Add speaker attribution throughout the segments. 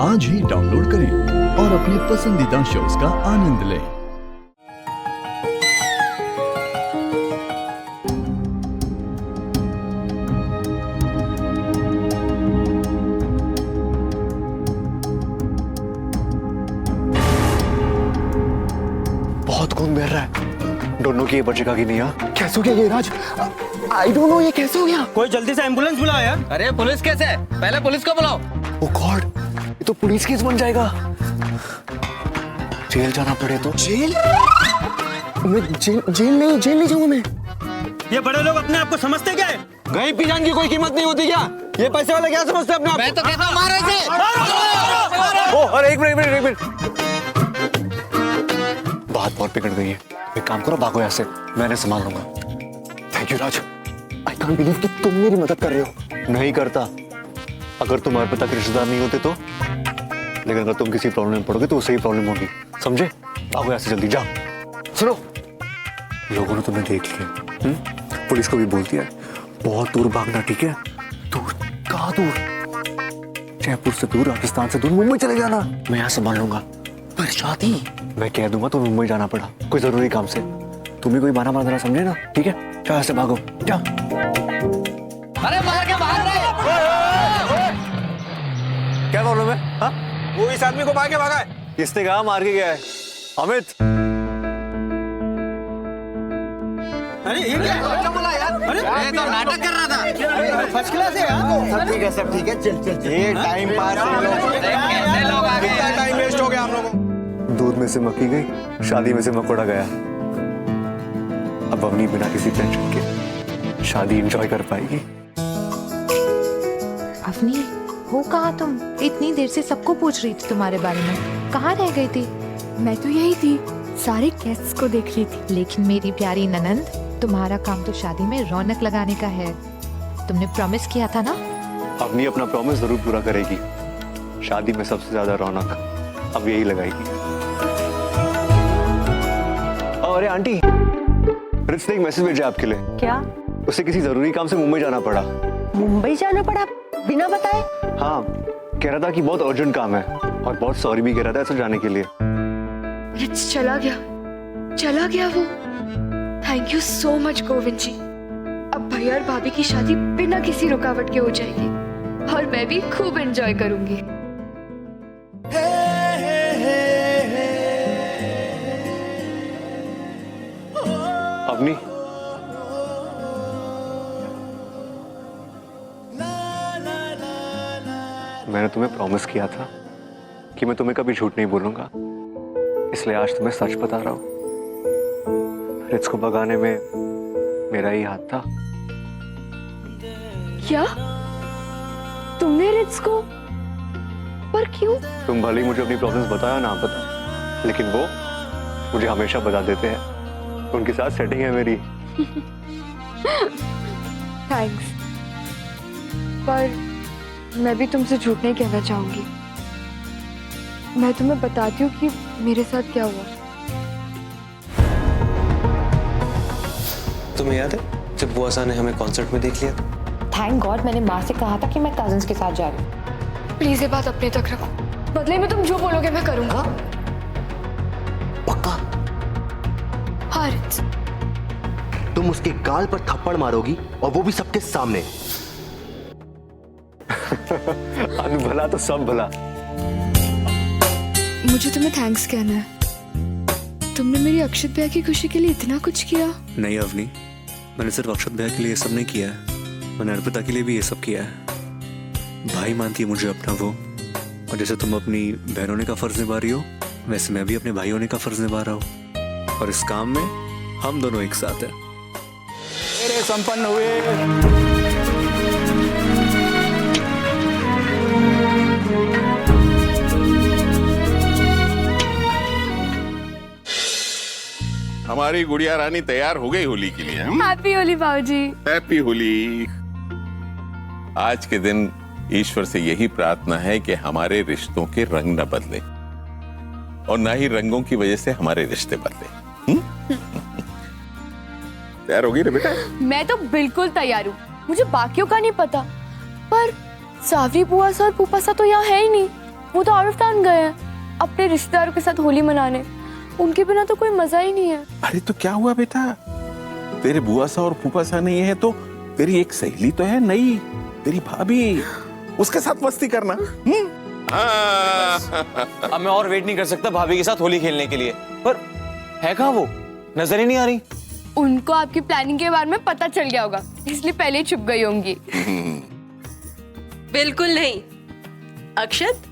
Speaker 1: आज ही डाउनलोड करें और अपने पसंदीदा शोज का आनंद लें।
Speaker 2: बहुत खून बह रहा है। दोनों की ये बचेगा कि नहीं? कैसे हो गया ये राज? आई डोंट नो, ये कैसे हो गया?
Speaker 3: कोई जल्दी से एम्बुलेंस बुलाओ यार।
Speaker 4: अरे पुलिस कैसे? पहले पुलिस को बुलाओ।
Speaker 2: ओ गॉड, ये तो पुलिस केस बन जाएगा। जेल जाना पड़े तो? जेल? मैं जेल नहीं जाऊंगा मैं।
Speaker 3: ये बड़े लोग अपने आप को समझते क्या है?
Speaker 5: गई पी जान की कोई कीमत नहीं होती क्या? ये पैसे वाले क्या समझते हैं अपने आप?
Speaker 4: मैं तो कहता हूं मारो इसे।
Speaker 2: ओ अरे एक मिनट। बात बहुत बिगड़ गई है। एक काम करो, भागो यहाँ से, मैंने संभाल लूंगा। Thank you Raj. I can't believe कि तुम मेरी मदद कर रहे हो। नहीं करता अगर तुम्हारे पिता के रिश्तेदार नहीं होते तो, लेकिन अगर तुम किसी प्रॉब्लम में पड़ोगे तो उससे ही प्रॉब्लम होगी, समझे? भागो यहाँ से जल्दी, जाओ। सुनो, लोगों ने तुम्हें देख लिया, पुलिस को भी बोल दिया। बहुत दूर भागना, ठीक है? दूर? कहाँ दूर? जयपुर से दूर, राजस्थान से दूर, मुंबई चले जाना। मैं यहाँ संभाल लूंगा। पर शादी मैं कह दूंगा तो मुंबई जाना पड़ा कोई जरूरी काम से। तुम्हें कोई बहाना मार देना, समझे ना? ठीक है, जाओ से भागो, जाओ।
Speaker 4: अरे मार के भाग रहे।
Speaker 2: क्या प्रॉब्लम है? हाँ,
Speaker 5: वो इस आदमी को मार के भागा है।
Speaker 2: किसने कहा मार के गया है? अमित,
Speaker 3: अरे ये क्या बोला यार? अरे
Speaker 4: ये तो नाटक कर रहा था।
Speaker 3: फर्स्ट क्लास है यार।
Speaker 5: सब ठीक है, चल। ये टाइम पास
Speaker 4: कैसे लोग आ
Speaker 5: कितना
Speaker 4: गए?
Speaker 5: टाइम वेस्ट हो गया हम लोगों को।
Speaker 2: दूध में से मक्खी गई, शादी में से मकोड़ा गया। अब अवनी बिना किसी टेंशन के शादी एंजॉय कर पाएगी।
Speaker 6: अवनी, हो कहाँ तुम? इतनी देर से सबको पूछ रही थी तुम्हारे बारे में, कहाँ रह गई थी?
Speaker 7: मैं तो यही थी, सारे गेस्ट्स को देख रही थी।
Speaker 6: लेकिन मेरी प्यारी ननंद, तुम्हारा काम तो शादी में रौनक लगाने का है। तुमने प्रॉमिस किया था ना?
Speaker 2: अवनी अपना प्रॉमिस जरूर पूरा करेगी। शादी में सबसे ज्यादा रौनक अब यही लगाएगी। अरे आंटी, रित्स ने एक मैसेज भेजा आपके लिए।
Speaker 7: क्या?
Speaker 2: उसे किसी जरूरी काम से मुंबई जाना पड़ा।
Speaker 7: मुंबई जाना पड़ा बिना बताए?
Speaker 2: हाँ, कह रहा था कि बहुत अर्जेंट काम है और बहुत सॉरी भी कह रहा था ऐसा जाने के लिए।
Speaker 7: रिच चला गया वो। Thank you so much Govind ji. अब भैया और भाभी की शादी बिना किसी रुकावट के हो जाएगी और मैं भी खूब एंजॉय करूंगी।
Speaker 2: अवनी, मैंने तुम्हें प्रॉमिस किया था कि मैं तुम्हें कभी झूठ नहीं बोलूंगा, इसलिए आज तुम्हें सच बता रहा हूं। रित्स को भगाने में मेरा ही हाथ था।
Speaker 7: क्या? तुमने रिच को? पर क्यों?
Speaker 2: तुम भले ही मुझे अपनी प्रॉब्लम्स बताया ना पता, लेकिन वो मुझे हमेशा बता देते हैं। उनके साथ सेटिंग है मेरी।
Speaker 7: थैंक्स, पर मैं भी तुमसे झूठ नहीं कहना चाहूंगी। मैं तुम्हें बताती हूँ कि मेरे साथ क्या हुआ।
Speaker 8: तुम्हें याद है जब बुआ ने हमें कॉन्सर्ट में देख लिया था?
Speaker 9: थैंक गॉड मैंने माँ से कहा था कि मैं कजिन्स के साथ जा रही हूँ।
Speaker 7: प्लीज ये बात अपने तक रखो, बदले में तुम जो बोलोगे मैं करूंगा।
Speaker 10: पक्का?
Speaker 7: हाँ रिच।
Speaker 10: तुम उसके गाल पर थप्पड़ मारोगी और वो भी सबके सामने।
Speaker 2: भला तो सब भला।
Speaker 7: मुझे तुम्हें थैंक्स कहना है। तुमने मेरी अक्षत भैया की खुशी के लिए इतना कुछ किया।
Speaker 8: नहीं अवनी, मैंने सिर्फ अक्षत भैया के लिए ये सब नहीं किया है, मैंने अर्पिता के लिए भी ये सब किया है। भाई मानती है मुझे अपना वो, और जैसे तुम अपनी बहन होने का फर्ज निभा रही हो, वैसे मैं भी अपने भाई होने का फर्ज निभा रहा हूँ, और इस काम में हम दोनों एक साथ हैं।
Speaker 5: मेरे संपन्न हुए।
Speaker 11: हमारी गुड़िया रानी तैयार हो गई होली के लिए।
Speaker 7: हैप्पी होली बाबूजी।
Speaker 11: हैप्पी होली। आज के दिन ईश्वर से यही प्रार्थना है कि हमारे रिश्तों के रंग न बदले और ना ही रंगों की वजह से हमारे रिश्ते बदले। तैयार होगी रे बेटा?
Speaker 7: मैं तो बिल्कुल तैयार हूँ। मुझे बाकियों का नहीं पता, पर सावरी बुआ सा और फूफा सा तो यहाँ है ही नहीं। वो तो आउट ऑफ टाउन गए हैं अपने रिश्तेदारों के साथ होली मनाने। उनके बिना तो कोई मजा ही नहीं है।
Speaker 11: अरे तो क्या हुआ बेटा, तेरे बुआ सा और फूफा सा नहीं है तो तेरी एक सहेली तो है नई, तेरी भाभी, उसके साथ मस्ती करना।
Speaker 5: अब मैं और वेट नहीं कर सकता भाभी के साथ होली खेलने के लिए। पर है कहाँ वो, नजर ही नहीं आ रही।
Speaker 7: उनको आपकी प्लानिंग के बारे में पता चल गया होगा, इसलिए पहले ही छुप गई होंगी।
Speaker 12: बिल्कुल नहीं। अक्षत,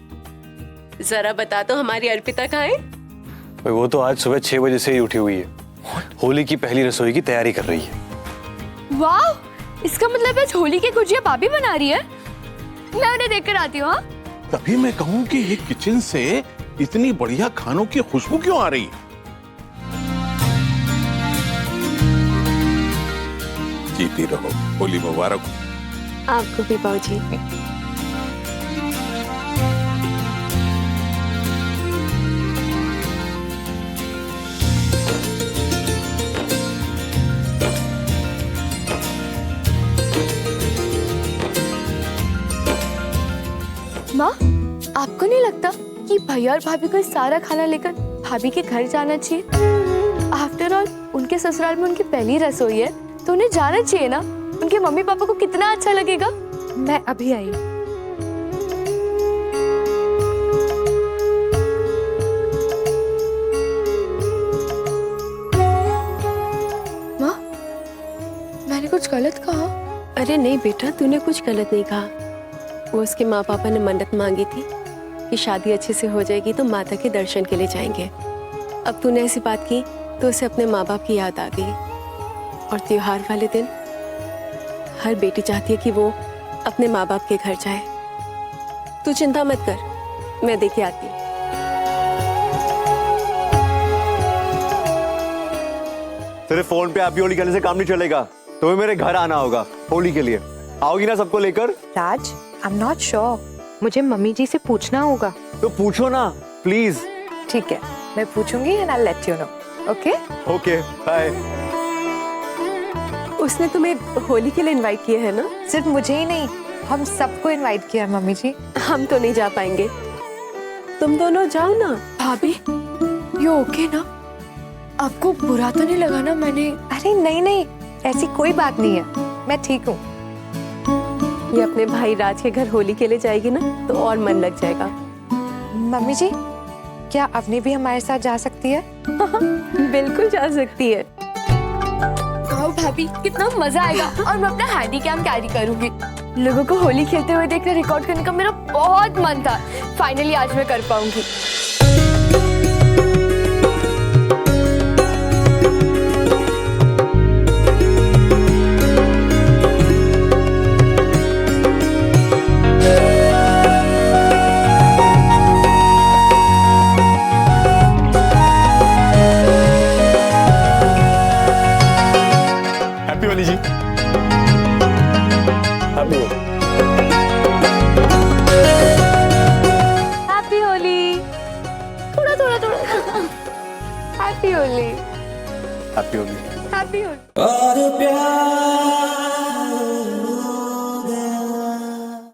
Speaker 12: जरा बता दो हमारी अर्पिता कहाँ है?
Speaker 2: वो तो आज सुबह 6 बजे से ही उठी हुई है, होली की पहली रसोई की तैयारी कर रही है।
Speaker 7: वाह, इसका मतलब आज होली की गुजिया भाभी बना रही है। मैं उन्हें देखकर आती हूँ।
Speaker 11: तभी मैं कहूँ कि ये किचन से इतनी बढ़िया खानों की खुशबू क्यों आ रही है? जीती रहो, होली मुबारक।
Speaker 12: आपको भी बाबूजी।
Speaker 7: माँ, आपको नहीं लगता कि भैया और भाभी को सारा खाना लेकर भाभी के घर जाना चाहिए? आफ्टर ऑल उनके ससुराल में उनकी पहली रसोई है, तो उन्हें जाना चाहिए ना। उनके मम्मी पापा को कितना अच्छा लगेगा।
Speaker 6: मैं अभी आई।
Speaker 7: माँ, मैंने कुछ गलत कहा?
Speaker 12: अरे नहीं बेटा, तूने कुछ गलत नहीं कहा। वो उसके माँ पापा ने मन्नत मांगी थी कि शादी अच्छे से हो जाएगी तो माता के दर्शन के लिए जाएंगे। अब तूने ऐसी बात की तो उसे अपने माँ बाप की याद आ गई। और त्योहार वाले दिन हर बेटी चाहती है कि वो अपने माँ बाप के घर जाए। तू चिंता मत कर, मैं देखे आती हूँ।
Speaker 2: सिर्फ फोन पे आप होली खेलने से काम नहीं चलेगा, तुम्हें मेरे घर आना होगा होली के लिए। आओगी ना सबको लेकर?
Speaker 6: राज, आई एम नॉट श्योर, मुझे मम्मी जी से पूछना होगा।
Speaker 2: तो पूछो ना प्लीज।
Speaker 6: ठीक है, मैं पूछूंगी and I let you know. Okay
Speaker 2: okay, bye.
Speaker 12: उसने तुम्हें होली के लिए इनवाइट किया है ना?
Speaker 6: सिर्फ मुझे ही नहीं, हम सबको इनवाइट किया मम्मी जी।
Speaker 12: हम तो नहीं जा पाएंगे, तुम दोनों जाओ ना।
Speaker 7: भाभी, ये ओके ना? आपको बुरा तो नहीं लगा ना मैंने?
Speaker 6: अरे नहीं नहीं, ऐसी कोई बात नहीं है, मैं ठीक हूँ।
Speaker 12: ये अपने भाई राज के घर होली के लिए जाएगी ना तो और मन लग जाएगा।
Speaker 6: मम्मी जी, क्या अवनी भी हमारे साथ जा सकती है?
Speaker 12: बिल्कुल जा सकती है।
Speaker 7: आओ भाभी, कितना मजा आएगा। और मैं अपना हैंडी कैम कैरी करूंगी। लोगों को होली खेलते हुए देखकर रिकॉर्ड करने का मेरा बहुत मन था। फाइनली आज मैं कर पाऊंगी।
Speaker 2: हैप्पी होली जी। हैप्पी होली।
Speaker 7: हैप्पी होली। थोड़ा थोड़ा थोड़ा। Happy Holi.
Speaker 2: Happy Holi.
Speaker 7: Happy Holi.
Speaker 3: और प्यार